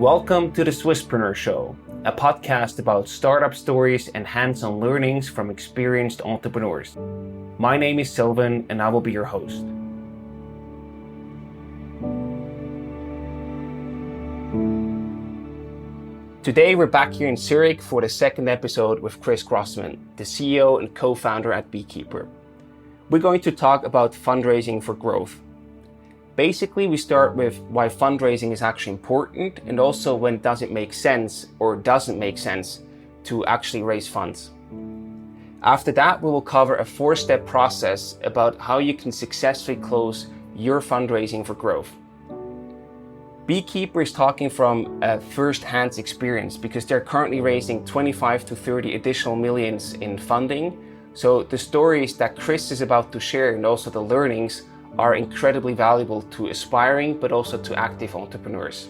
Welcome to the Swisspreneur Show, a podcast about startup stories and hands-on learnings from experienced entrepreneurs. My name is Sylvan and I will be your host. Today we're back here in Zurich for the second episode with Cristian Grossmann, the CEO and co-founder at Beekeeper. We're going to talk about fundraising for growth. Basically, we start with why fundraising is actually important and also when does it make sense or doesn't make sense to actually raise funds. After that, we will cover a 4-step process about how you can successfully close your fundraising for growth. Beekeeper is talking from a first-hand experience because they're currently raising 25 to 30 additional millions in funding. So the stories that Chris is about to share and also the learnings are incredibly valuable to aspiring but also to active entrepreneurs.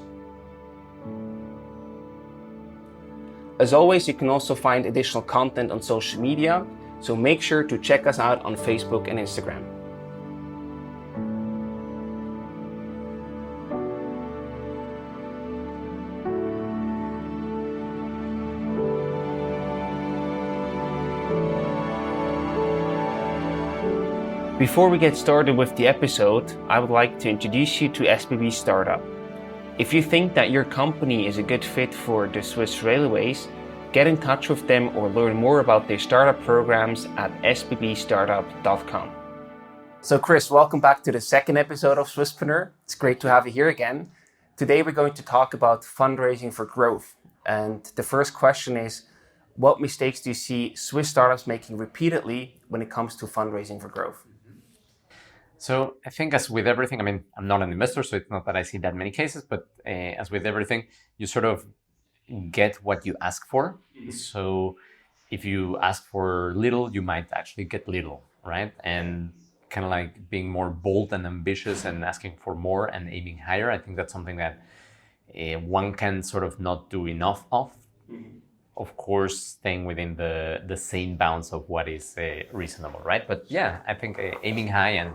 As always, you can also find additional content on social media, so make sure to check us out on Facebook and Instagram. Before we get started with the episode, I would like to introduce you to SBB Startup. If you think that your company is a good fit for the Swiss Railways, get in touch with them or learn more about their startup programs at sbbstartup.com. So Chris, welcome back to the second episode of Swisspreneur. It's great to have you here again. Today we're going to talk about fundraising for growth. And the first question is, what mistakes do you see Swiss startups making repeatedly when it comes to fundraising for growth? So I think as with everything, I'm not an investor, so it's not that I see that many cases, but as with everything, you sort of get what you ask for. Mm-hmm. So if you ask for little, you might actually get little, right? And kind of like being more bold and ambitious and asking for more and aiming higher, I think that's something that one can sort of not do enough of. Mm-hmm. Of course, staying within the same bounds of what is reasonable, right? But yeah, I think aiming high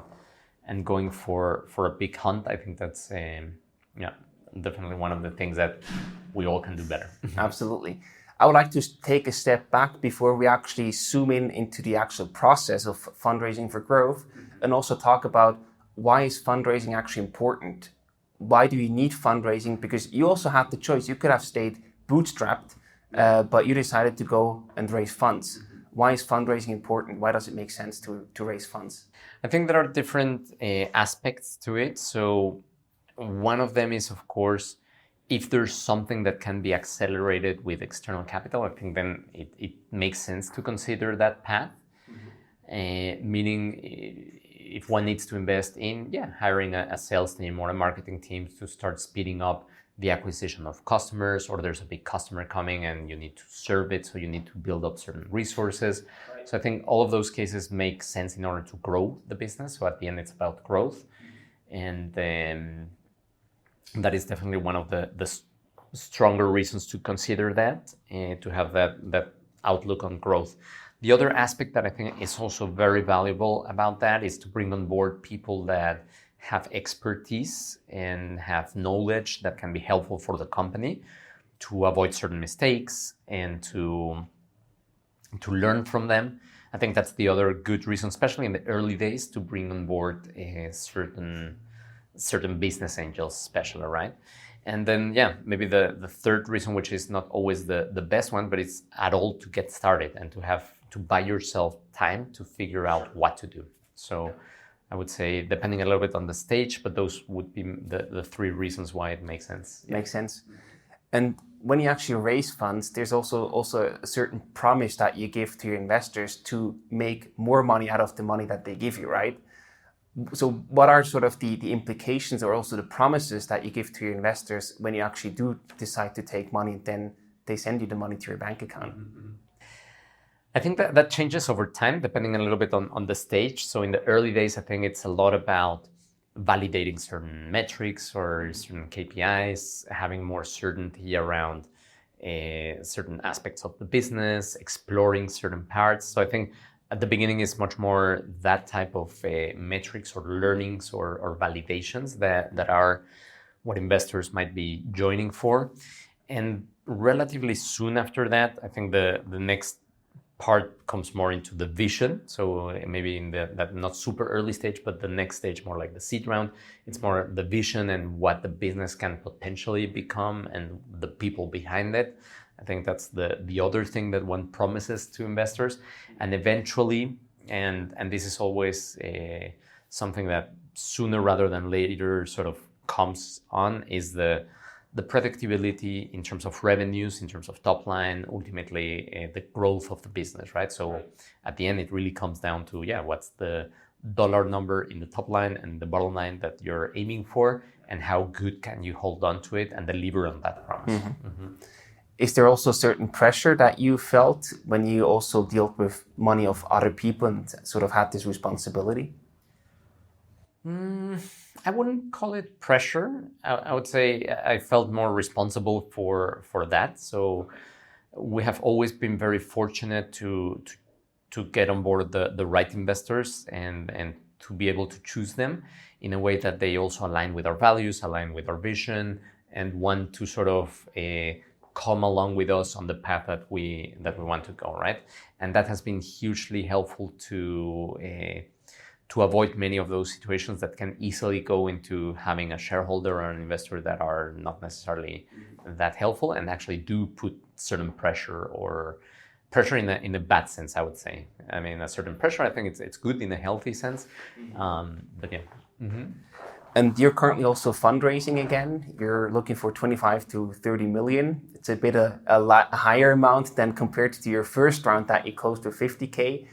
and going for a big hunt, I think that's definitely one of the things that we all can do better. Absolutely. I would like to take a step back before we actually zoom in into the actual process of fundraising for growth and also talk about why is fundraising actually important? Why do you need fundraising? Because you also had the choice. You could have stayed bootstrapped, but you decided to go and raise funds. Why is fundraising important? Why does it make sense to raise funds? I think there are different aspects to it. So one of them is, of course, if there's something that can be accelerated with external capital, I think then it makes sense to consider that path. Mm-hmm. Meaning if one needs to invest in hiring a sales team or a marketing team to start speeding up the acquisition of customers, or there's a big customer coming and you need to serve it, so you need to build up certain resources. Right. So I think all of those cases make sense in order to grow the business. So at the end, it's about growth. And that is definitely one of the stronger reasons to consider that, to have that outlook on growth. The other aspect that I think is also very valuable about that is to bring on board people that have expertise and have knowledge that can be helpful for the company to avoid certain mistakes and to learn from them. I think that's the other good reason, especially in the early days, to bring on board certain business angels, especially, right? And then, maybe the third reason, which is not always the best one, but it's at all to get started and to buy yourself time to figure out what to do. So I would say, depending a little bit on the stage, but those would be the 3 reasons why it makes sense. Makes sense. And when you actually raise funds, there's also a certain promise that you give to your investors to make more money out of the money that they give you, right? So what are sort of the implications or also the promises that you give to your investors when you actually do decide to take money and then they send you the money to your bank account? Mm-hmm. I think that changes over time, depending a little bit on the stage. So in the early days, I think it's a lot about validating certain metrics or certain KPIs, having more certainty around certain aspects of the business, exploring certain parts. So I think at the beginning is much more that type of metrics or learnings or validations that are what investors might be joining for. And relatively soon after that, I think the next part comes more into the vision. So maybe in that not super early stage, but the next stage, more like the seed round, it's more the vision and what the business can potentially become and the people behind it. I think that's the other thing that one promises to investors. And eventually, and this is always something that sooner rather than later sort of comes on, is the predictability in terms of revenues, in terms of top line, ultimately the growth of the business, right? So at the end, it really comes down to, what's the dollar number in the top line and the bottom line that you're aiming for, and how good can you hold on to it and deliver on that promise. Is there also certain pressure that you felt when you also dealt with money of other people and sort of had this responsibility? I wouldn't call it pressure. I would say I felt more responsible for that. So we have always been very fortunate to get on board the right investors and to be able to choose them in a way that they also align with our values, align with our vision, and want to sort of come along with us on the path that we want to go, right? And that has been hugely helpful to avoid many of those situations that can easily go into having a shareholder or an investor that are not necessarily that helpful and actually do put certain pressure in a bad sense, I would say. I mean, a certain pressure, I think it's good in a healthy sense, but yeah. And you're currently also fundraising again. You're looking for 25 to 30 million. It's a bit a lot higher amount than compared to your first round that you closed to 50K.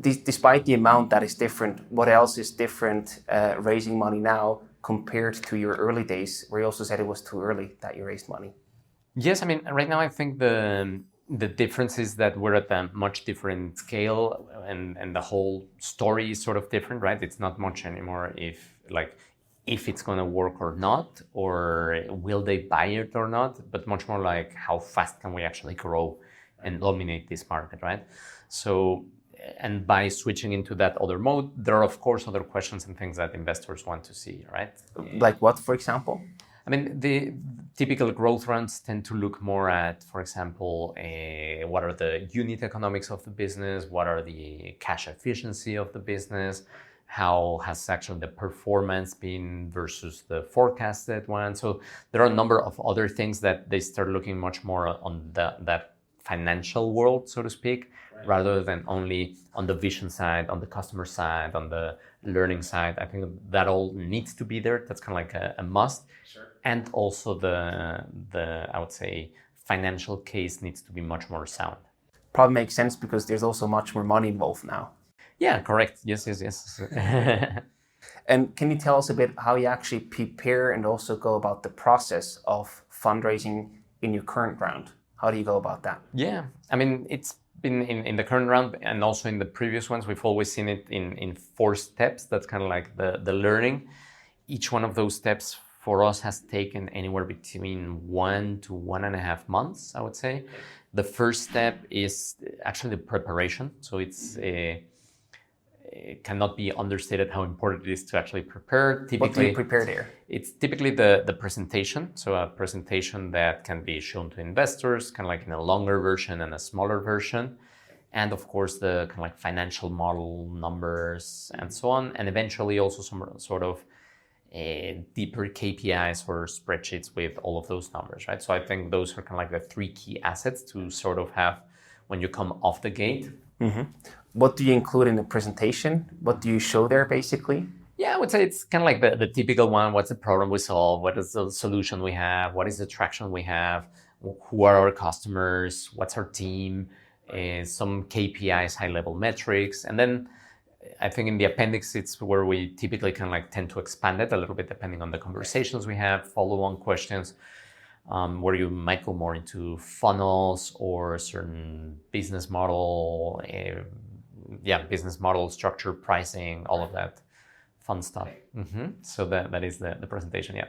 Despite the amount that is different, what else is different raising money now compared to your early days, where you also said it was too early that you raised money? Yes, I mean, right now I think the difference is that we're at a much different scale, and the whole story is sort of different, right? It's not much anymore if it's going to work or not, or will they buy it or not, but much more like how fast can we actually grow and dominate this market, right? So, and by switching into that other mode, there are of course other questions and things that investors want to see, right? Like what, for example? I mean, the typical growth rounds tend to look more at, for example, what are the unit economics of the business? What are the cash efficiency of the business? How has actually the performance been versus the forecasted one? So there are a number of other things that they start looking much more on that financial world, so to speak, rather than only on the vision side, on the customer side, on the learning side. I think that all needs to be there. That's kind of like a must. Sure. And also the I would say financial case needs to be much more sound. Probably makes sense because there's also much more money involved now. Yeah, correct. Yes. And can you tell us a bit how you actually prepare and also go about the process of fundraising in your current round? How do you go about that? Yeah, I mean, it's been in the current round and also in the previous ones, we've always seen it in 4 steps. That's kind of like the learning. Each one of those steps for us has taken anywhere between 1 to 1.5 months, I would say. The first step is actually the preparation. So it cannot be understated how important it is to actually prepare. Typically, what do you prepare there? It's typically the presentation. So a presentation that can be shown to investors, kind of like in a longer version and a smaller version. And of course, the kind of like financial model numbers and so on. And eventually also some sort of deeper KPIs or spreadsheets with all of those numbers, right? So I think those are kind of like the 3 key assets to sort of have when you come off the gate. Mm-hmm. What do you include in the presentation? What do you show there, basically? Yeah, I would say it's kind of like the typical one. What's the problem we solve? What is the solution we have? What is the traction we have? Who are our customers? What's our team? Some KPIs, high-level metrics. And then I think in the appendix, it's where we typically kind of like tend to expand it a little bit depending on the conversations we have, follow-on questions. Where you might go more into funnels or certain business model, business model structure, pricing, all of that fun stuff. Mm-hmm. So that is the presentation, yeah.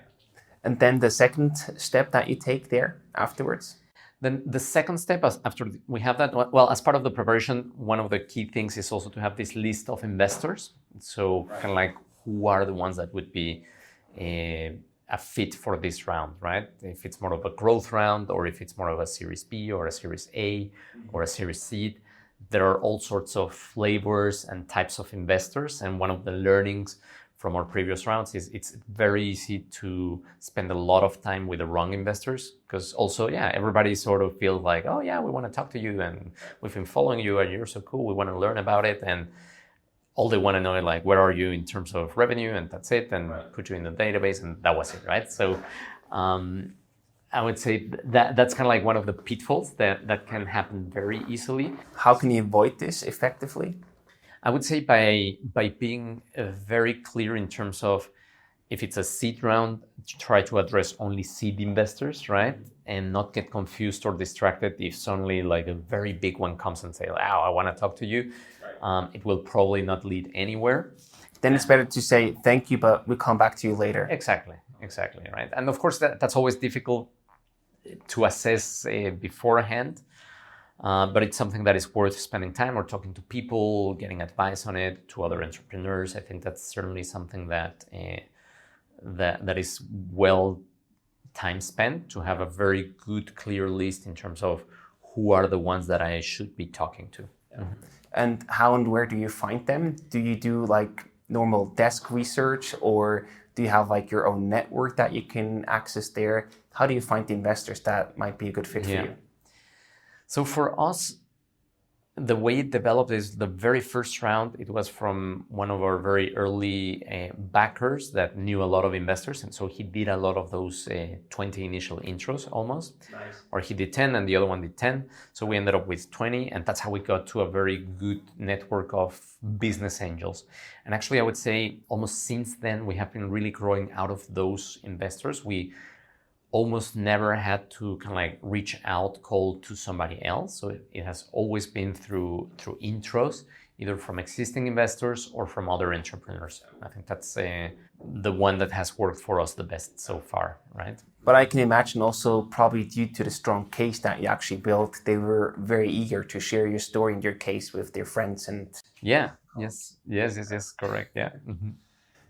And then the second step that you take there afterwards? Then the second step, after we have that, well, as part of the preparation, one of the key things is also to have this list of investors. So kind of like who are the ones that would be a fit for this round, right? If it's more of a growth round, or if it's more of a Series B or a Series A or a Series C. There are all sorts of flavors and types of investors. And one of the learnings from our previous rounds is it's very easy to spend a lot of time with the wrong investors, because also, everybody sort of feels like, oh yeah, we want to talk to you and we've been following you and you're so cool, we want to learn about it. And all they want to know is like, where are you in terms of revenue? And that's it. And put you in the database, and that was it, right? So I would say that's kind of like one of the pitfalls that can happen very easily. How can you avoid this effectively? I would say by being very clear in terms of, if it's a seed round, try to address only seed investors, right? And not get confused or distracted if suddenly like a very big one comes and say, "Wow, I want to talk to you." It will probably not lead anywhere. Then it's better to say, "Thank you, but we'll come back to you later." Exactly, right? And of course, that's always difficult to assess beforehand. But it's something that is worth spending time or talking to people, getting advice on it, to other entrepreneurs. I think that's certainly something that is well time spent, to have a very good, clear list in terms of who are the ones that I should be talking to. Mm-hmm. And how and where do you find them? Do you do like normal desk research, or do you have like your own network that you can access there? How do you find the investors that might be a good fit for you? So for us, the way it developed is the very first round, it was from one of our very early backers that knew a lot of investors. And so he did a lot of those 20 initial intros almost. Nice. Or he did 10 and the other one did 10. So we ended up with 20. And that's how we got to a very good network of business angels. And actually, I would say almost since then, we have been really growing out of those investors. We almost never had to kind of like reach out cold to somebody else. So it has always been through intros, either from existing investors or from other entrepreneurs. I think that's the one that has worked for us the best so far, right? But I can imagine also, probably due to the strong case that you actually built, they were very eager to share your story and your case with their friends. And yes, correct, yeah. Mm-hmm.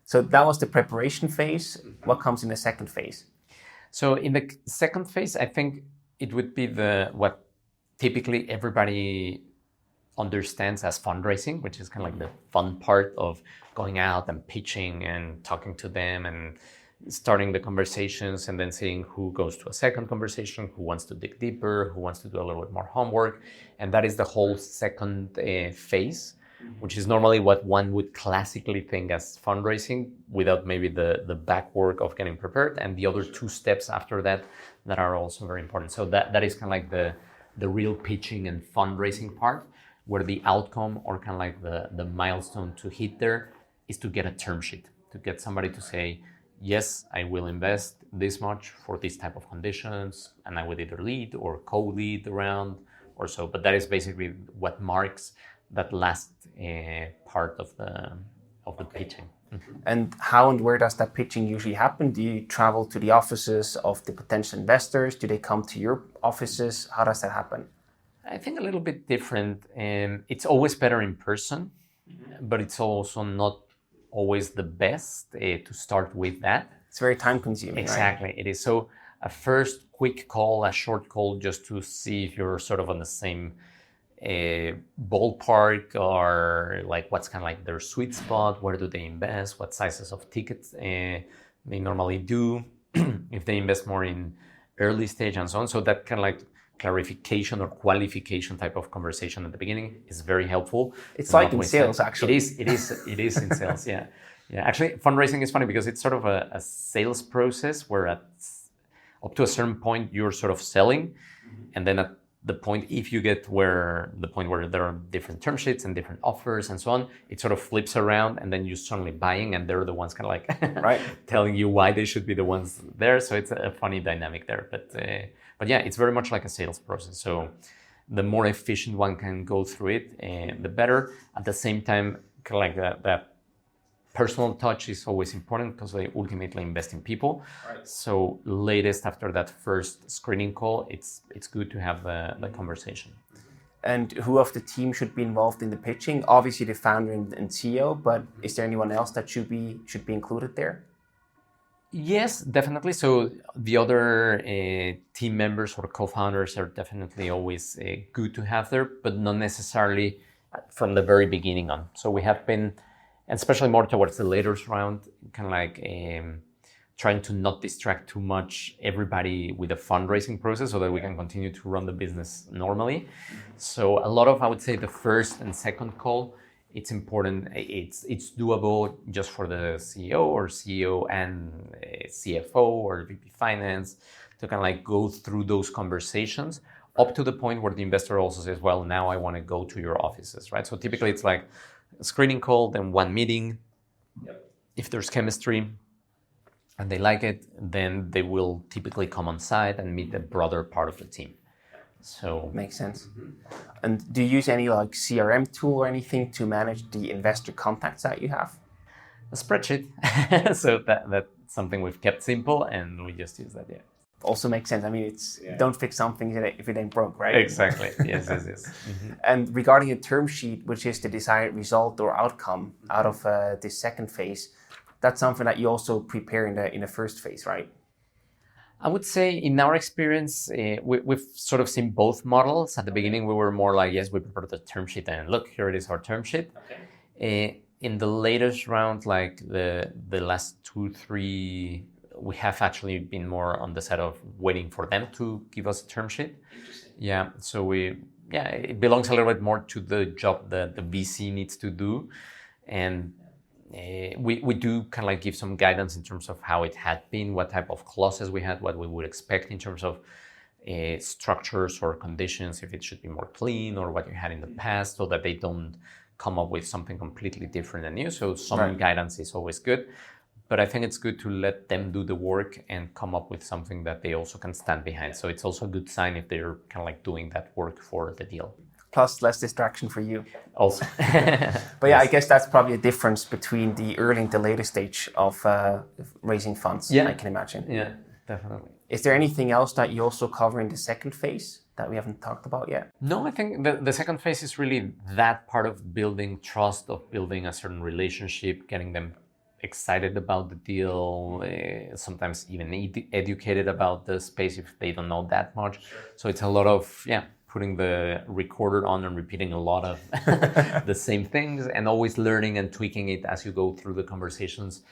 So that was the preparation phase. What comes in the second phase? So in the second phase, I think it would be what typically everybody understands as fundraising, which is kind of like the fun part of going out and pitching and talking to them and starting the conversations, and then seeing who goes to a second conversation, who wants to dig deeper, who wants to do a little bit more homework. And that is the whole second phase, which is normally what one would classically think as fundraising, without maybe the back work of getting prepared, and the other two steps after that are also very important. So that is kind of like the real pitching and fundraising part, where the outcome, or kind of like the milestone to hit there, is to get a term sheet, to get somebody to say, yes, I will invest this much for this type of conditions, and I would either lead or co-lead around or so. But that is basically what marks that last part of the pitching. Mm-hmm. And how and where does that pitching usually happen? Do you travel to the offices of the potential investors? Do they come to your offices? How does that happen? I think a little bit different. It's always better in person, but it's also not always the best to start with that. It's very time consuming. Exactly, right? It is. So a first quick call, a short call, just to see if you're sort of on the same ballpark, or like what's kind of like their sweet spot, where do they invest, what sizes of tickets they normally do, if they invest more in early stage and so on. So that kind of like clarification or qualification type of conversation at the beginning is very helpful. It's like in sales, actually. It is in sales, yeah. Actually, fundraising is funny because it's sort of a sales process where up to a certain point you're sort of selling, and then at the point, if you get where there are different term sheets and different offers and so on, it sort of flips around, and then you're suddenly buying, and they're the ones kind of like right, telling you why they should be the ones there. So it's a funny dynamic there. But yeah, it's very much like a sales process. So the more efficient one can go through it, the better. At the same time, kind of like that personal touch is always important, because they ultimately invest in people. Right. So latest after that first screening call, it's good to have the conversation. And who of the team should be involved in the pitching? Obviously the founder and CEO, but is there anyone else that should be included there? Yes, definitely. So the other team members or co-founders are definitely always good to have there, but not necessarily from the very beginning on. So we have been, and especially more towards the later round, kind of like trying to not distract too much everybody with the fundraising process so that we can continue to run the business normally. So a lot of, I would say, the first and second call, it's important, it's doable just for the CEO and CFO or VP Finance to kind of like go through those conversations up to the point where the investor also says, well, now I want to go to your offices, right? So typically it's like a screening call, then one meeting. Yep. If there's chemistry and they like it, then they will typically come on site and meet the broader part of the team. So makes sense. And do you use any like CRM tool or anything to manage the investor contacts that you have? A spreadsheet. So that's something we've kept simple and we just use that, yeah. Also makes sense. I mean, it's don't fix something if it ain't broke, right? Exactly. Yes. Mm-hmm. And regarding a term sheet, which is the desired result or outcome out of this second phase, that's something that you also prepare in the first phase, right? I would say in our experience, we've sort of seen both models. At the beginning, we were more like, yes, we prepared the term sheet and look, here it is, our term sheet. Okay. In the latest round, like the last 2-3, we have actually been more on the side of waiting for them to give us a term sheet. Yeah, so it belongs a little bit more to the job that the VC needs to do. And we do kind of like give some guidance in terms of how it had been, what type of clauses we had, what we would expect in terms of structures or conditions, if it should be more clean or what you had in the past, so that they don't come up with something completely different and new. So some guidance is always good, but I think it's good to let them do the work and come up with something that they also can stand behind. So it's also a good sign if they're kind of like doing that work for the deal. Plus less distraction for you. Also. But yeah, I guess that's probably a difference between the early and the later stage of raising funds, I can imagine. Yeah, definitely. Is there anything else that you also cover in the second phase that we haven't talked about yet? No, I think the second phase is really that part of building trust, of building a certain relationship, getting them excited about the deal, sometimes even educated about the space if they don't know that much. So it's a lot of, putting the recorder on and repeating a lot of the same things and always learning and tweaking it as you go through the conversations,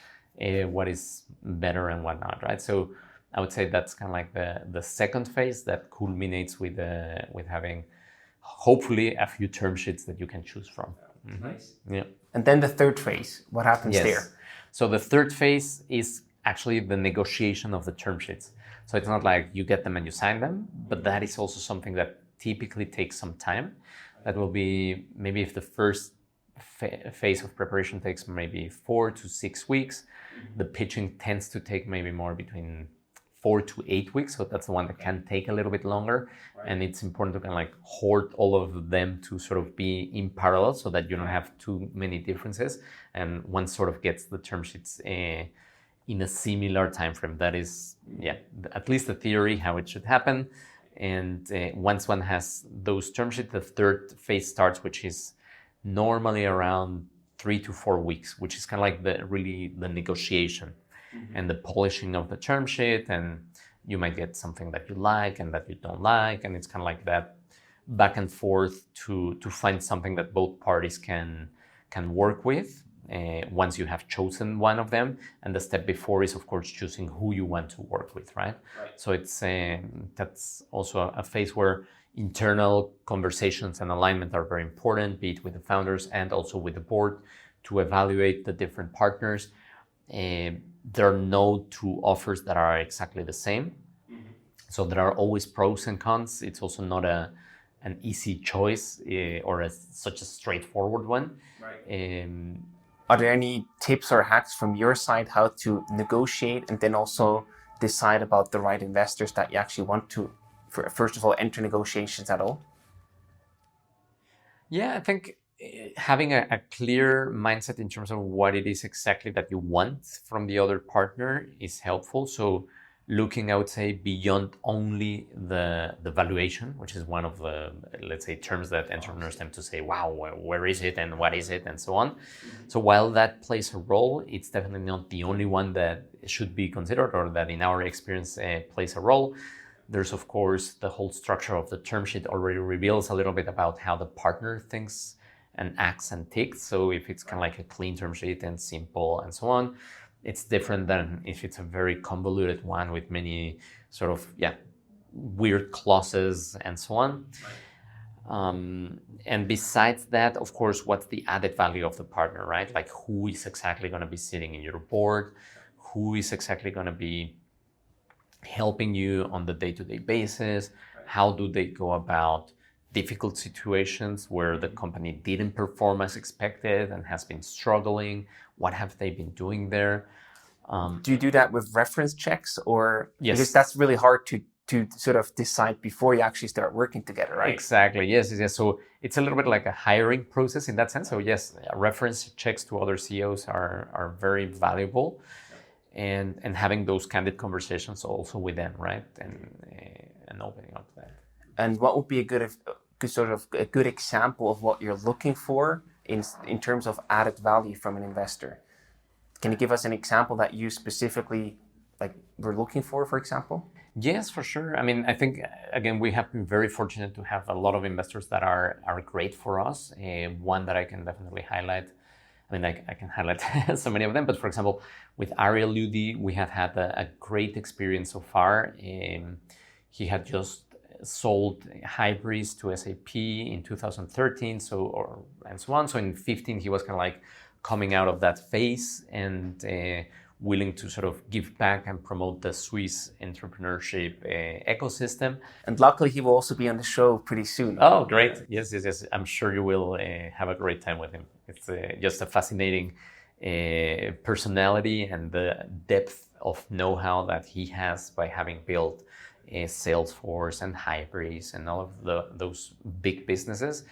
what is better and what not, right? So I would say that's kind of like the second phase that culminates with having hopefully a few term sheets that you can choose from. Mm-hmm. Nice. Yeah. And then the third phase, what happens there? So the third phase is actually the negotiation of the term sheets. So it's not like you get them and you sign them, but that is also something that typically takes some time. That will be maybe if the first phase of preparation takes maybe 4 to 6 weeks, the pitching tends to take maybe more between 4 to 8 weeks. So that's the one that can take a little bit longer. And it's important to kind of like hoard all of them to sort of be in parallel so that you don't have too many differences. And one sort of gets the term sheets in a similar time frame. That is, at least the theory, how it should happen. And once one has those term sheets, the third phase starts, which is normally around 3 to 4 weeks, which is kind of like the negotiation and the polishing of the term sheet. And you might get something that you like and that you don't like. And it's kind of like that back and forth to find something that both parties can work with. Once you have chosen one of them, and the step before is of course choosing who you want to work with, right? So it's that's also a phase where internal conversations and alignment are very important, be it with the founders and also with the board, to evaluate the different partners. There are no two offers that are exactly the same, so there are always pros and cons. It's also not an easy choice or such a straightforward one. Are there any tips or hacks from your side how to negotiate and then also decide about the right investors that you actually want to, first of all, enter negotiations at all? Yeah, I think having a clear mindset in terms of what it is exactly that you want from the other partner is helpful. So looking, I would say, beyond only the valuation, which is one of the, let's say, terms that entrepreneurs tend to say, wow, where is it and what is it and so on. So while that plays a role, it's definitely not the only one that should be considered, or that in our experience plays a role. There's, of course, the whole structure of the term sheet already reveals a little bit about how the partner thinks and acts and ticks. So if it's kind of like a clean term sheet and simple and so on, it's different than if it's a very convoluted one with many sort of, weird clauses and so on. And besides that, of course, what's the added value of the partner, right? Like, who is exactly going to be sitting in your board? Who is exactly going to be helping you on the day-to-day basis? How do they go about difficult situations where the company didn't perform as expected and has been struggling? What have they been doing there? Do you do that with reference checks, or yes, because that's really hard to sort of decide before you actually start working together, right? Exactly. Yes. So it's a little bit like a hiring process in that sense. So yes, reference checks to other CEOs are very valuable, and having those candid conversations also with them, right? And opening up that. And what would be a good example of what you're looking for in terms of added value from an investor? Can you give us an example that you specifically were looking for example? Yes, for sure. I mean, I think, again, we have been very fortunate to have a lot of investors that are great for us. One that I can definitely highlight, I mean, I can highlight so many of them, but for example, with Ariel Ludi, we have had a great experience so far. He had just sold Hybris to SAP in 2013, and so on. So in 2015, he was kind of like coming out of that phase and willing to sort of give back and promote the Swiss entrepreneurship ecosystem. And luckily, he will also be on the show pretty soon. Oh, great. Yes. I'm sure you will have a great time with him. It's just a fascinating personality, and the depth of know-how that he has by having built Salesforce and Hybris and all of those big businesses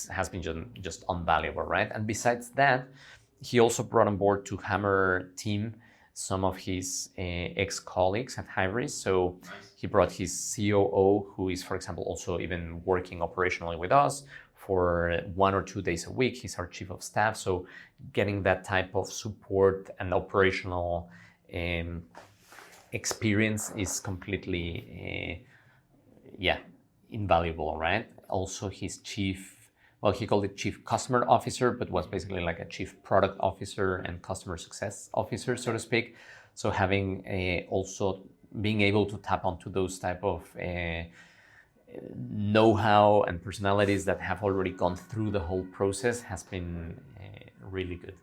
has been just invaluable, right? And besides that, he also brought on board to Hammer team some of his ex-colleagues at Hybris. So he brought his COO, who is, for example, also even working operationally with us for 1 or 2 days a week. He's our chief of staff. So getting that type of support and operational experience is completely, invaluable, right? Also, his he called it chief customer officer, but was basically like a chief product officer and customer success officer, so to speak. So having also being able to tap onto those type of know-how and personalities that have already gone through the whole process has been really good.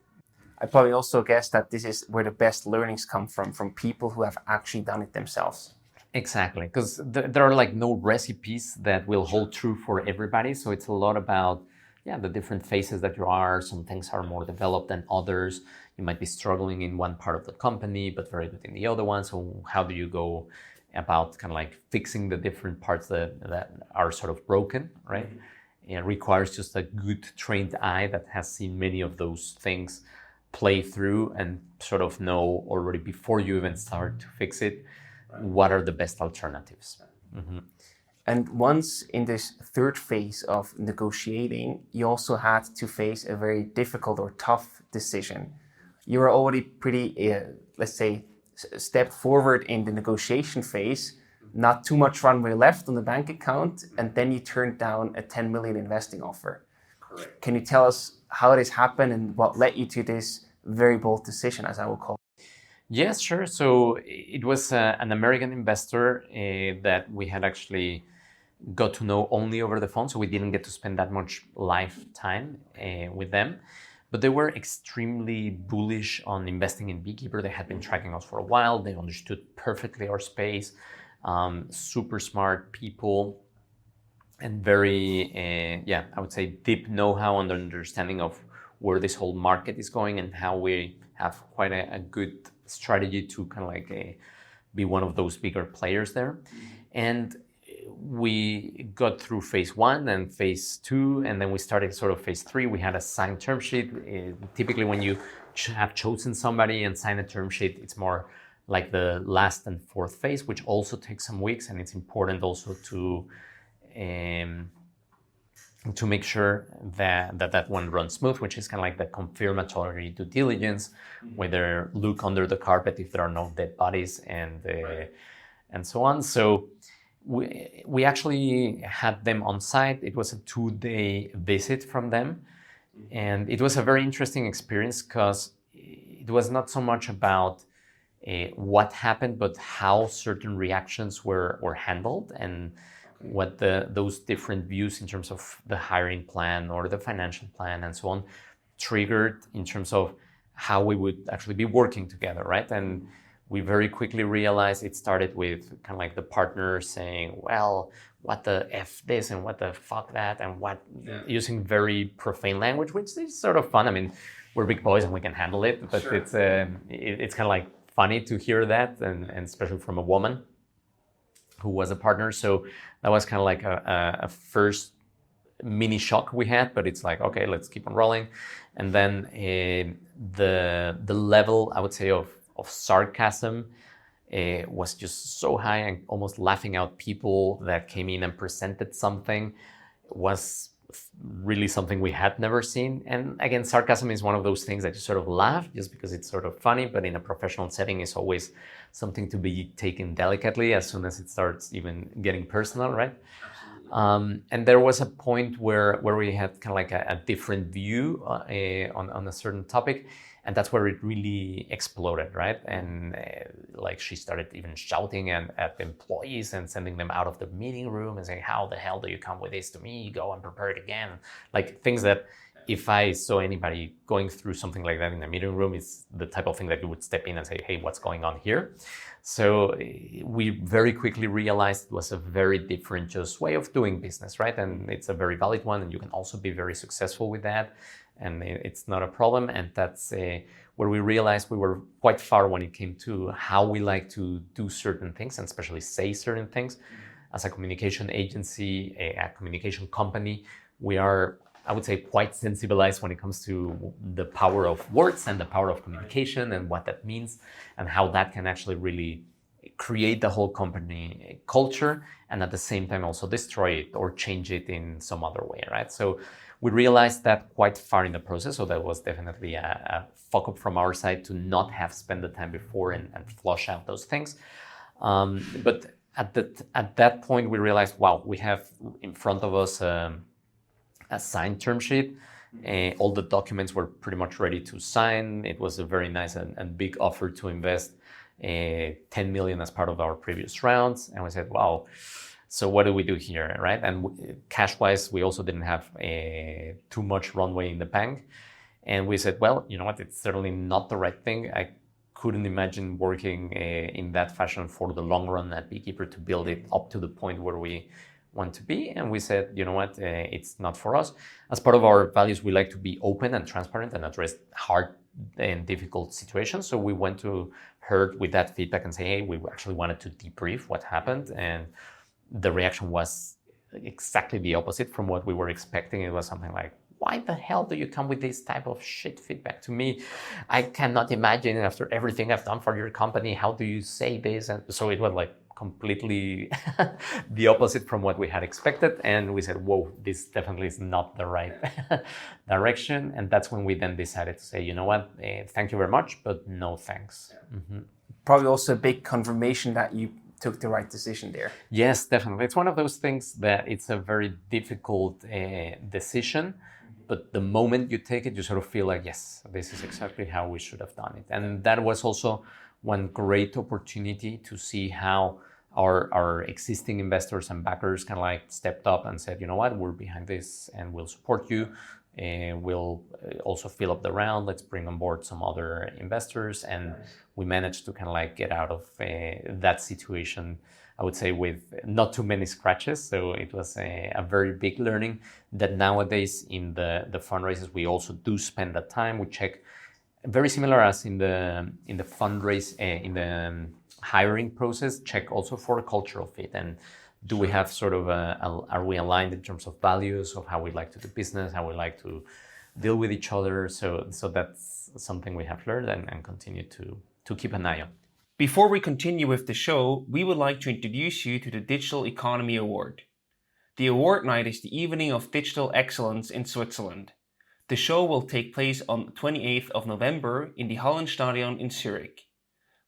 I probably also guess that this is where the best learnings come from people who have actually done it themselves. Exactly, because there are like no recipes that will hold true for everybody. So it's a lot about the different phases that you are. Some things are more developed than others. You might be struggling in one part of the company, but very good in the other one. So how do you go about kind of like fixing the different parts that are sort of broken, right? Mm-hmm. It requires just a good trained eye that has seen many of those things play through and sort of know already before you even start to fix it, what are the best alternatives. Mm-hmm. And once in this third phase of negotiating, you also had to face a very difficult or tough decision. You were already pretty, let's say, step forward in the negotiation phase, not too much runway left on the bank account, and then you turned down a 10 million investing offer. Correct. Can you tell us how this happened and what led you to this very bold decision, as I will call it? Yes, sure. So it was an American investor that we had actually got to know only over the phone. So we didn't get to spend that much live time with them. But they were extremely bullish on investing in Beekeeper. They had been tracking us for a while. They understood perfectly our space. Super smart people. And very, I would say, deep know-how and understanding of where this whole market is going and how we have quite a good strategy to kind of like be one of those bigger players there. And we got through phase 1 and phase 2, and then we started sort of phase 3. We had a signed term sheet. Typically, when you have chosen somebody and sign a term sheet, it's more like the last and fourth phase, which also takes some weeks, and it's important also to make sure that one runs smooth, which is kind of like the confirmatory due diligence, whether look under the carpet if there are no dead bodies and so on. So we actually had them on site. It was a 2-day visit from them, and it was a very interesting experience because it was not so much about what happened, but how certain reactions were handled, and what those different views in terms of the hiring plan or the financial plan and so on triggered in terms of how we would actually be working together, right? And we very quickly realized it started with kind of like the partner saying, well, what the F this and what the fuck that, and using very profane language, which is sort of fun. I mean, we're big boys and we can handle it, but sure. It's kind of like funny to hear that, and especially from a woman who was a partner. So that was kind of like a first mini shock we had, but it's like, okay, let's keep on rolling. And then the level, I would say, of sarcasm was just so high, and almost laughing out people that came in and presented something was really something we had never seen. And again, sarcasm is one of those things that you sort of laugh just because it's sort of funny, but in a professional setting, it's always something to be taken delicately as soon as it starts even getting personal, right? And there was a point where we had kind of like a different view on a certain topic, and that's where it really exploded, right? And like she started even shouting at employees and sending them out of the meeting room and saying, how the hell do you come with this to me? Go and prepare it again. Like things that if I saw anybody going through something like that in a meeting room, it's the type of thing that you would step in and say, hey, what's going on here? So we very quickly realized it was a very different just way of doing business, right? And it's a very valid one, and you can also be very successful with that. And it's not a problem. And that's where we realized we were quite far when it came to how we like to do certain things, and especially say certain things. As a communication agency, a communication company, we are, I would say, quite sensibilized when it comes to the power of words and the power of communication and what that means and how that can actually really create the whole company culture, and at the same time also destroy it or change it in some other way, right? So we realized that quite far in the process. So that was definitely a fuck up from our side to not have spent the time before and flush out those things. But at that point, we realized, wow, we have in front of us a signed term sheet. All the documents were pretty much ready to sign. It was a very nice and big offer to invest 10 million as part of our previous rounds. And we said, wow, so what do we do here, right? And cash-wise, we also didn't have too much runway in the bank. And we said, well, you know what, it's certainly not the right thing. I couldn't imagine working in that fashion for the long run at Beekeeper to build it up to the point where we want to be. And we said, you know what, it's not for us. As part of our values, we like to be open and transparent and address hard and difficult situations. So we went to her with that feedback and say, hey, we actually wanted to debrief what happened. And the reaction was exactly the opposite from what we were expecting. It was something like, why the hell do you come with this type of shit feedback to me? I cannot imagine, after everything I've done for your company, how do you say this? And so it was like completely the opposite from what we had expected. And we said, whoa, this definitely is not the right direction. And that's when we then decided to say, you know what, thank you very much, but no thanks. Mm-hmm. Probably also a big confirmation that you took the right decision there. Yes, definitely. It's one of those things that it's a very difficult decision, but the moment you take it, you sort of feel like, yes, this is exactly how we should have done it. And that was also one great opportunity to see how our existing investors and backers kind of like stepped up and said, you know what, we're behind this and we'll support you. We'll also fill up the round. Let's bring on board some other investors. And we managed to kind of like get out of that situation, I would say, with not too many scratches. So it was a very big learning that nowadays in the fundraisers, we also do spend that time. We check, very similar as in the fundraise, in the hiring process, check also for cultural fit. And do we have sort of are we aligned in terms of values of how we like to do business, how we like to deal with each other? So that's something we have learned and continue to keep an eye on. Before we continue with the show, we would like to introduce you to the Digital Economy Award. The award night is the evening of digital excellence in Switzerland. The show will take place on the 28th of November in the Hallenstadion in Zurich.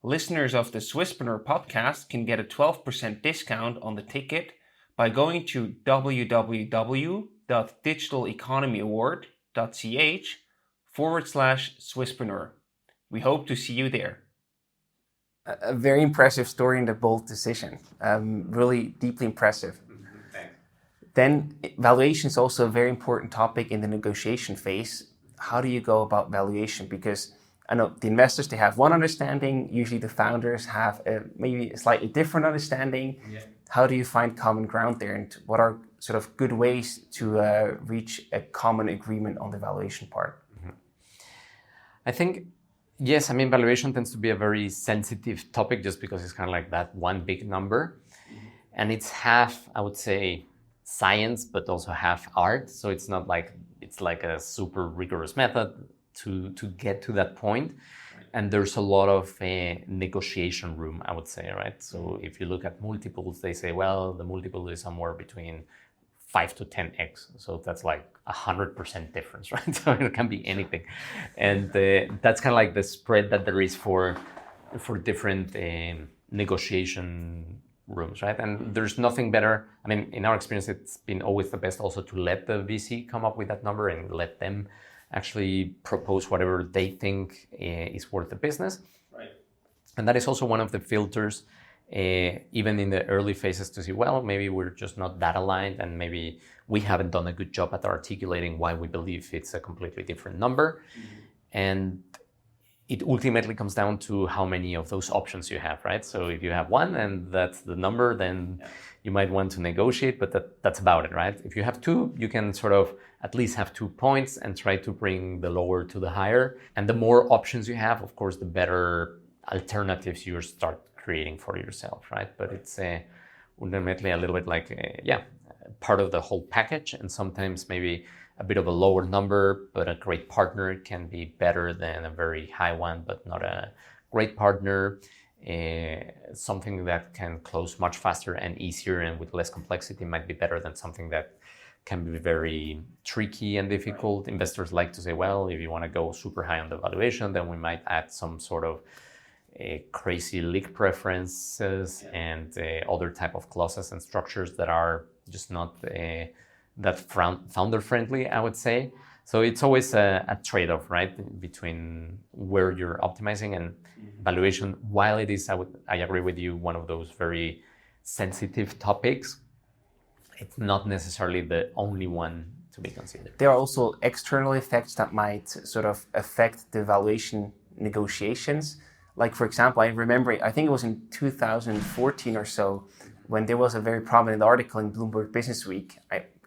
Listeners of the Swisspreneur podcast can get a 12% discount on the ticket by going to www.digitaleconomyaward.ch/Swisspreneur. We hope to see you there. A very impressive story and a bold decision. Really deeply impressive. Thanks. Then valuation is also a very important topic in the negotiation phase. How do you go about valuation? Because I know the investors, they have one understanding. Usually the founders have maybe a slightly different understanding. Yeah. How do you find common ground there? And what are sort of good ways to reach a common agreement on the valuation part? Mm-hmm. I think, yes, I mean, valuation tends to be a very sensitive topic just because it's kind of like that one big number. Mm-hmm. And it's half, I would say, science, but also half art. So it's not like, it's like a super rigorous method to get to that point. Right. And there's a lot of negotiation room, I would say, right? So if you look at multiples, they say, well, the multiple is somewhere between 5 to 10x. So that's like 100% difference, right? So it can be anything. And that's kind of like the spread that there is for different negotiation rooms, right? And there's nothing better. I mean, in our experience, it's been always the best also to let the VC come up with that number and let them actually propose whatever they think is worth the business. Right. And that is also one of the filters, even in the early phases, to see, well, maybe we're just not that aligned and maybe we haven't done a good job at articulating why we believe it's a completely different number. Mm-hmm. And it ultimately comes down to how many of those options you have, right? So if you have one and that's the number, then you might want to negotiate, but that's about it, right? If you have two, you can sort of at least have 2 points and try to bring the lower to the higher. And the more options you have, of course, the better alternatives you start creating for yourself, right? But it's ultimately a little bit like, part of the whole package. And sometimes maybe a bit of a lower number, but a great partner can be better than a very high one, but not a great partner. Something that can close much faster and easier and with less complexity might be better than something that can be very tricky and difficult. Right. Investors like to say, well, if you want to go super high on the valuation, then we might add some sort of crazy leak preferences and other type of clauses and structures that are just not that founder friendly, I would say. So it's always a trade-off, right, between where you're optimizing and valuation. While it is, I agree with you, one of those very sensitive topics, it's not necessarily the only one to be considered. There are also external effects that might sort of affect the valuation negotiations. Like, for example, I remember, I think it was in 2014 or so, when there was a very prominent article in Bloomberg Business Week,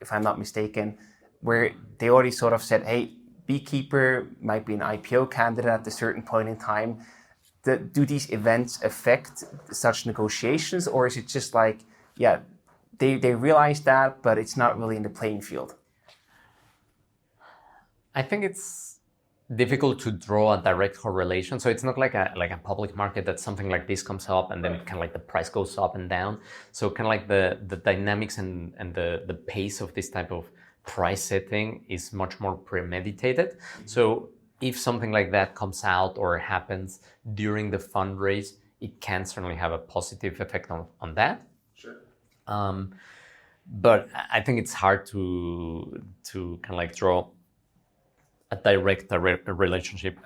if I'm not mistaken, where they already sort of said, hey, Beekeeper might be an IPO candidate at a certain point in time. Do these events affect such negotiations, or is it just like, they realize that, but it's not really in the playing field? I think it's difficult to draw a direct correlation. So it's not like a public market that something like this comes up and then kind of like the price goes up and down. So kind of like the dynamics and the pace of this type of price setting is much more premeditated. Mm-hmm. So if something like that comes out or happens during the fundraise, it can certainly have a positive effect on that. Sure. But I think it's hard to kind of like draw a direct relationship.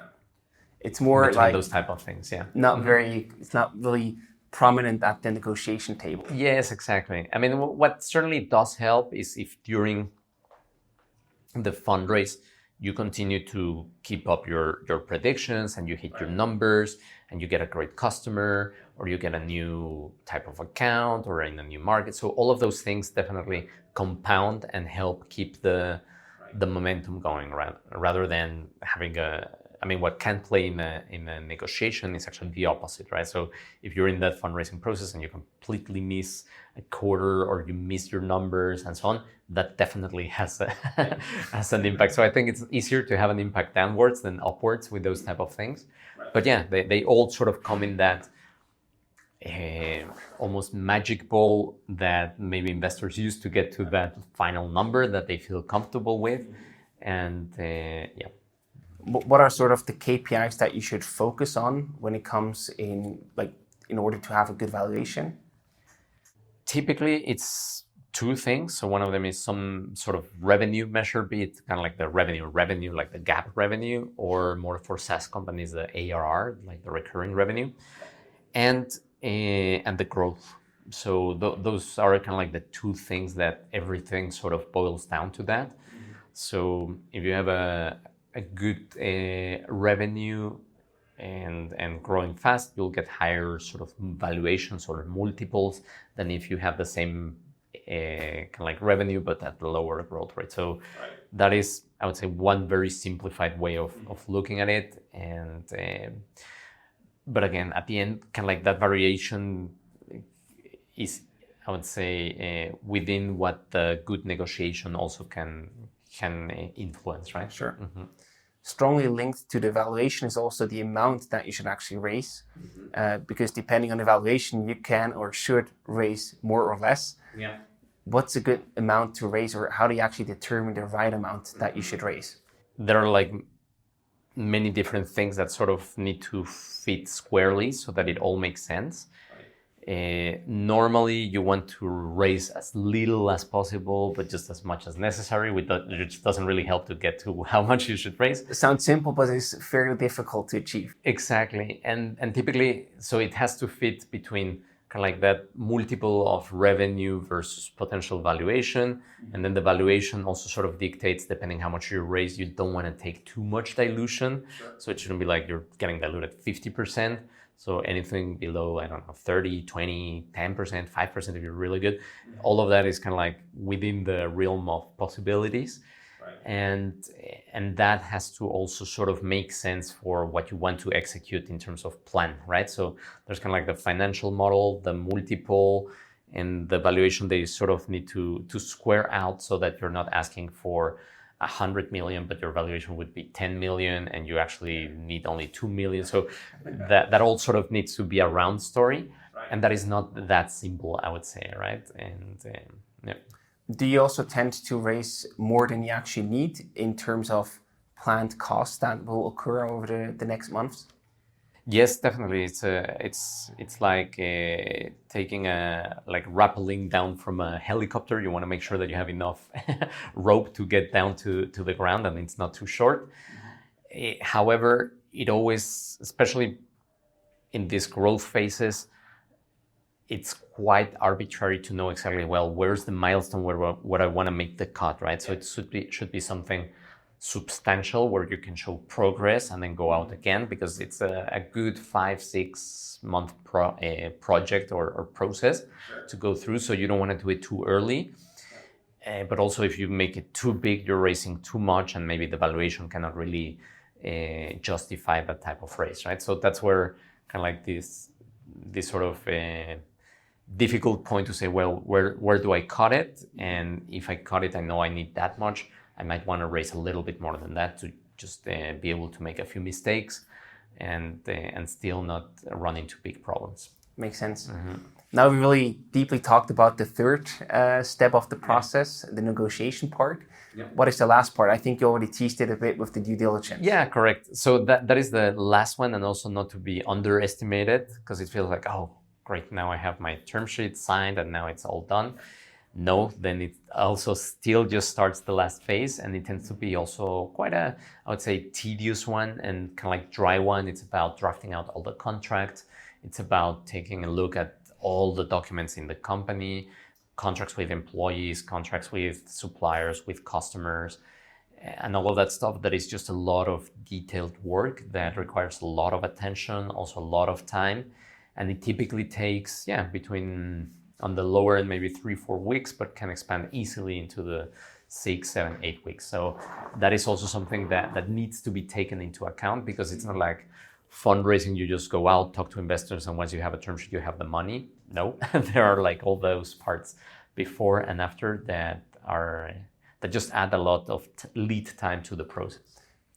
It's more between like those type of things, yeah. It's not really prominent at the negotiation table. Yes, exactly. I mean, what certainly does help is if during the fundraise you continue to keep up your predictions and you hit your numbers and you get a great customer or you get a new type of account or in a new market. So all of those things definitely compound and help keep the momentum going, rather than having what can play in a negotiation is actually the opposite, right? So if you're in that fundraising process and you completely miss a quarter or you miss your numbers and so on, that definitely has an impact. So I think it's easier to have an impact downwards than upwards with those type of things. Right. But yeah, they all sort of come in that almost magic ball that maybe investors use to get to that final number that they feel comfortable with. And yeah. What are sort of the KPIs that you should focus on when it comes in order to have a good valuation? Typically, it's two things. So one of them is some sort of revenue measure, be it kind of like the revenue, like the GAAP revenue, or more for SaaS companies, the ARR, like the recurring revenue, and the growth. So those are kind of like the two things that everything sort of boils down to that. So if you have a good revenue and growing fast, you'll get higher sort of valuations or multiples than if you have the same kind of like revenue but at the lower growth rate. So that is, I would say, one very simplified way of looking at it. And but again, at the end, kind of like that variation is, I would say, within what the good negotiation also can influence, right? Sure. Mm-hmm. Strongly linked to the valuation is also the amount that you should actually raise, because depending on the valuation, you can or should raise more or less. Yeah. What's a good amount to raise, or how do you actually determine the right amount that you should raise? There are like many different things that sort of need to fit squarely so that it all makes sense. Normally, you want to raise as little as possible, but just as much as necessary. It doesn't really help to get to how much you should raise. It sounds simple, but it's fairly difficult to achieve. Exactly. And typically, so it has to fit between kind of like that multiple of revenue versus potential valuation. And then the valuation also sort of dictates, depending how much you raise, you don't want to take too much dilution. Sure. So it shouldn't be like you're getting diluted 50%. So anything below, I don't know, 30, 20, 10%, 5% if you're really good, all of that is kind of like within the realm of possibilities. Right. And that has to also sort of make sense for what you want to execute in terms of plan, right? So there's kind of like the financial model, the multiple, and the valuation that you sort of need to square out so that you're not asking for 100 million, but your valuation would be 10 million and you actually need only 2 million. So that all sort of needs to be a round story. Right. And that is not that simple, I would say, right? And yeah. Do you also tend to raise more than you actually need in terms of planned costs that will occur over the next months? Yes, definitely. It's like taking like rappelling down from a helicopter. You want to make sure that you have enough rope to get down to the ground and it's not too short. However, it always, especially in these growth phases, it's quite arbitrary to know exactly, well, where's the milestone where I want to make the cut, right? So it should be something substantial where you can show progress and then go out again, because it's a good 5-6 month project or process to go through. So you don't want to do it too early. But also if you make it too big, you're raising too much and maybe the valuation cannot really justify that type of raise, right? So that's where kind of like this sort of difficult point to say, well, where do I cut it? And if I cut it, I know I need that much. I might want to raise a little bit more than that to just be able to make a few mistakes and still not run into big problems. Makes sense. Mm-hmm. Now we really deeply talked about the third step of the process, the negotiation part. Yeah. What is the last part? I think you already teased it a bit with the due diligence. Yeah, correct. So that is the last one, and also not to be underestimated, because it feels like, oh, great, now I have my term sheet signed and now it's all done. No, then it also still just starts the last phase, and it tends to be also quite a, I would say, tedious one and kind of like dry one. It's about drafting out all the contracts. It's about taking a look at all the documents in the company, contracts with employees, contracts with suppliers, with customers, and all of that stuff. That is just a lot of detailed work that requires a lot of attention, also a lot of time. And it typically takes, between, on the lower end, maybe 3-4 weeks, but can expand easily into the 6, 7, 8 weeks. So that is also something that needs to be taken into account, because it's not like fundraising, you just go out, talk to investors, and once you have a term sheet, you have the money. No, there are like all those parts before and after that just add a lot of lead time to the process.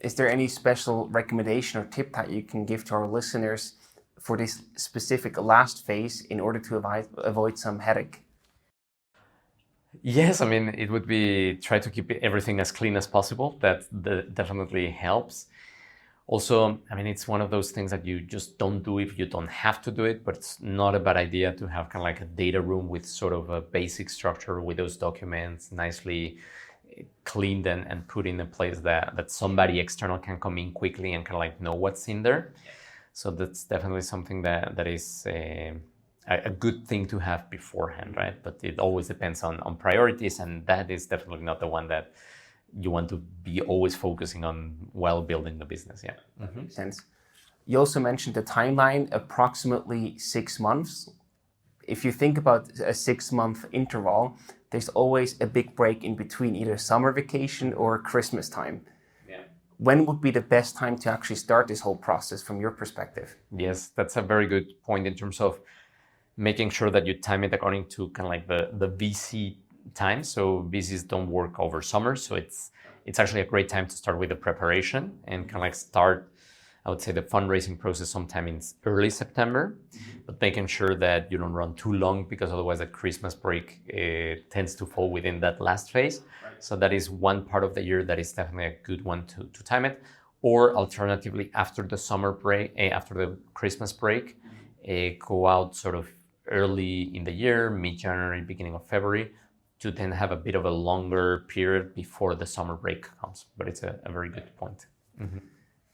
Is there any special recommendation or tip that you can give to our listeners for this specific last phase in order to avoid some headache? Yes, I mean, it would be try to keep everything as clean as possible. That definitely helps. Also, I mean, it's one of those things that you just don't do if you don't have to do it, but it's not a bad idea to have kind of like a data room with sort of a basic structure with those documents nicely cleaned and put in a place that somebody external can come in quickly and kind of like know what's in there. So that's definitely something that is a good thing to have beforehand, right? But it always depends on priorities, and that is definitely not the one that you want to be always focusing on while building the business. Yeah. That makes sense. You also mentioned the timeline, approximately 6 months. If you think about a 6-month interval, there's always a big break in between, either summer vacation or Christmas time. Yeah. When would be the best time to actually start this whole process from your perspective? Yes, that's a very good point in terms of making sure that you time it according to kind of like the VC time. So VCs don't work over summer. So it's actually a great time to start with the preparation and kind of like start, I would say, the fundraising process sometime in early September, but making sure that you don't run too long, because otherwise the Christmas break tends to fall within that last phase. Right. So that is one part of the year that is definitely a good one to time it. Or alternatively, after the summer break, after the Christmas break, go out sort of early in the year, mid-January, beginning of February, to then have a bit of a longer period before the summer break comes. But it's a very good point. Mm-hmm.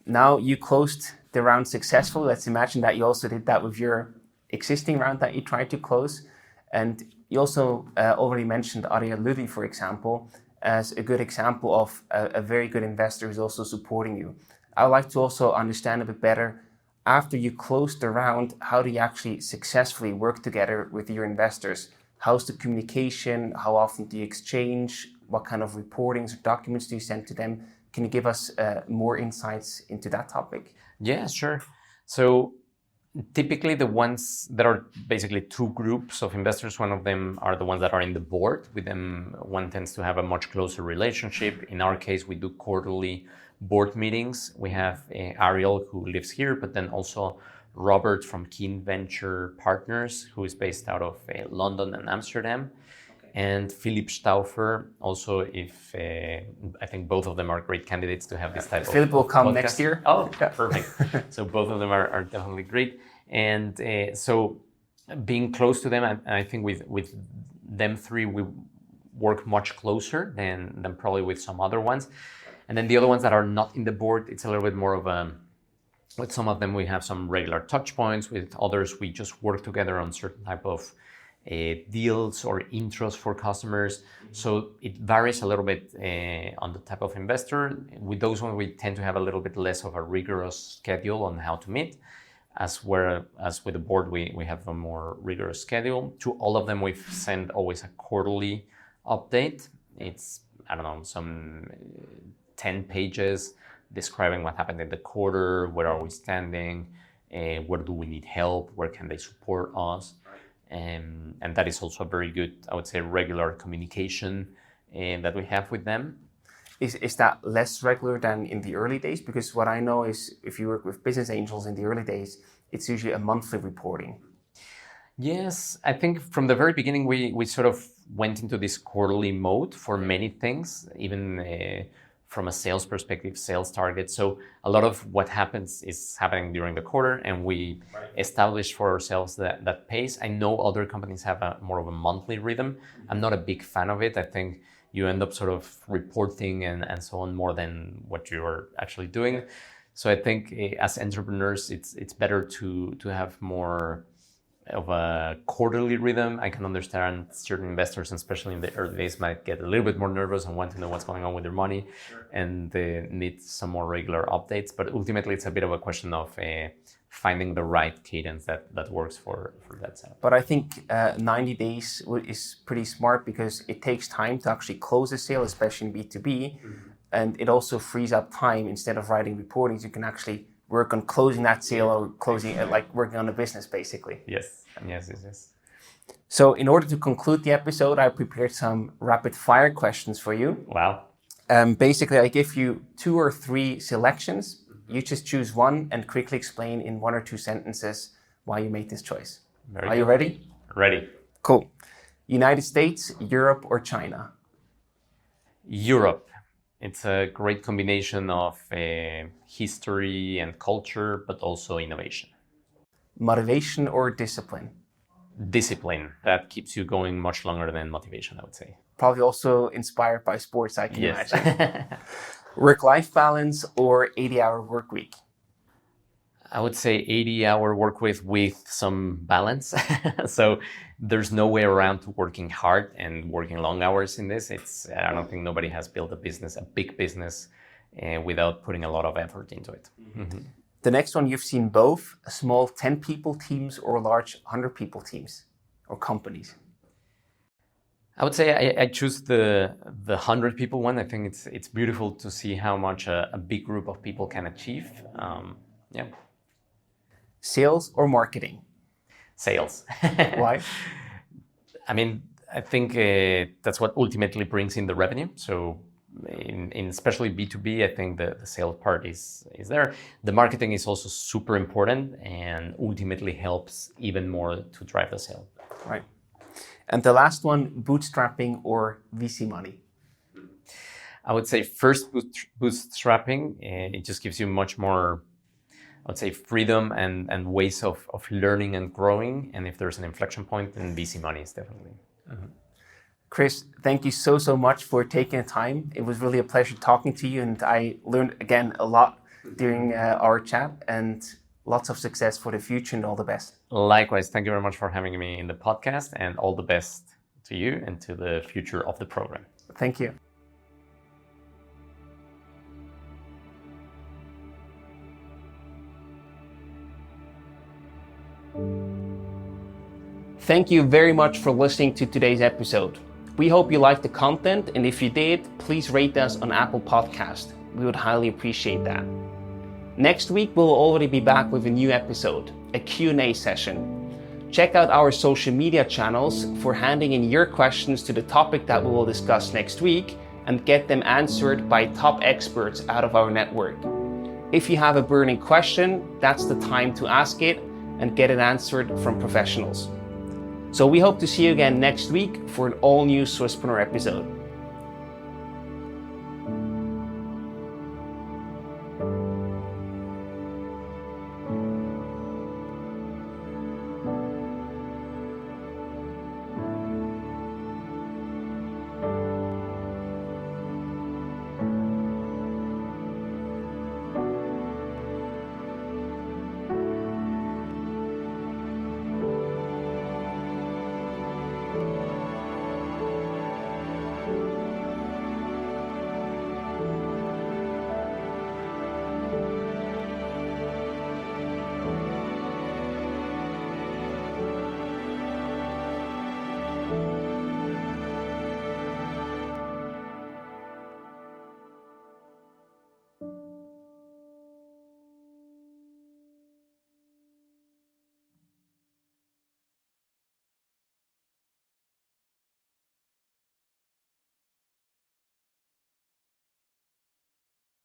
Now you closed the round successfully. Let's imagine that you also did that with your existing round that you tried to close. And you also already mentioned Aria Ludi, for example, as a good example of a very good investor who's also supporting you. I would like to also understand a bit better, after you closed the round, how do you actually successfully work together with your investors? How's the communication? How often do you exchange? What kind of reportings or documents do you send to them? Can you give us more insights into that topic? Yeah, sure. So typically the ones that are basically two groups of investors, one of them are the ones that are in the board. With them, one tends to have a much closer relationship. In our case, we do quarterly board meetings. We have Ariel, who lives here, but then also Robert from Keen Venture Partners, who is based out of London and Amsterdam. Okay. And Philip Stauffer, also, if I think both of them are great candidates to have this type of Philip will come podcast next year. Oh, yeah. Perfect. So both of them are definitely great. And so being close to them, I think with them three, we work much closer than probably with some other ones. And then the other ones that are not in the board, it's a little bit more of a, with some of them we have some regular touch points. With others, we just work together on certain type of deals or intros for customers. So it varies a little bit on the type of investor. With those ones, we tend to have a little bit less of a rigorous schedule on how to meet. As with the board, we have a more rigorous schedule. To all of them, we send always a quarterly update. It's, I don't know, some 10 pages describing what happened in the quarter, where are we standing, where do we need help, where can they support us. And that is also a very good, I would say, regular communication that we have with them. Is that less regular than in the early days? Because what I know is if you work with business angels in the early days, it's usually a monthly reporting. Yes, I think from the very beginning, we sort of went into this quarterly mode for many things, even from a sales perspective, sales targets. So a lot of what happens is happening during the quarter, and we establish for ourselves that pace. I know other companies have more of a monthly rhythm. I'm not a big fan of it. I think you end up sort of reporting and so on more than what you're actually doing. So I think as entrepreneurs, it's better to have more of a quarterly rhythm. I can understand certain investors, especially in the early days, might get a little bit more nervous and want to know what's going on with their money, and they need some more regular updates. But ultimately, it's a bit of a question of finding the right cadence that works for that setup. But I think 90 days is pretty smart, because it takes time to actually close a sale, especially in B2B. Mm-hmm. And it also frees up time. Instead of writing reportings, you can actually work on closing that sale, or closing it, like working on a business, basically. Yes. So in order to conclude the episode, I prepared some rapid fire questions for you. Wow. Basically, I give you 2 or 3 selections. You just choose one and quickly explain in 1 or 2 sentences why you made this choice. Very Are good. you ready? Ready. Cool. United States, Europe, or China? Europe. It's a great combination of history and culture, but also innovation. Motivation or discipline? Discipline. That keeps you going much longer than motivation, I would say. Probably also inspired by sports, I can Yes. imagine. Work-life balance or 80-hour work week? I would say 80-hour work week with some balance. So there's no way around to working hard and working long hours in this. I don't think nobody has built a big business, without putting a lot of effort into it. Mm-hmm. The next one, you've seen both small 10 people teams or large 100 people teams or companies. I would say I choose the 100 people one. I think it's beautiful to see how much a big group of people can achieve. Yeah. Sales or marketing? Sales. Why? I mean, I think that's what ultimately brings in the revenue. So in especially B2B, I think the sales part is there. The marketing is also super important and ultimately helps even more to drive the sale. Right. And the last one, bootstrapping or VC money? I would say first bootstrapping. It just gives you much more, I would say, freedom and ways of learning and growing. And if there's an inflection point, then VC money is definitely. Mm-hmm. Chris, thank you so much for taking the time. It was really a pleasure talking to you, and I learned again a lot during our chat, and lots of success for the future and all the best. Likewise, thank you very much for having me in the podcast, and all the best to you and to the future of the program. Thank you. Thank you very much for listening to today's episode. We hope you liked the content, and if you did, please rate us on Apple Podcast. We would highly appreciate that. Next week, we'll already be back with a new episode, a Q&A session. Check out our social media channels for handing in your questions to the topic that we will discuss next week and get them answered by top experts out of our network. If you have a burning question, that's the time to ask it and get it answered from professionals. So we hope to see you again next week for an all-new Swisspreneur episode.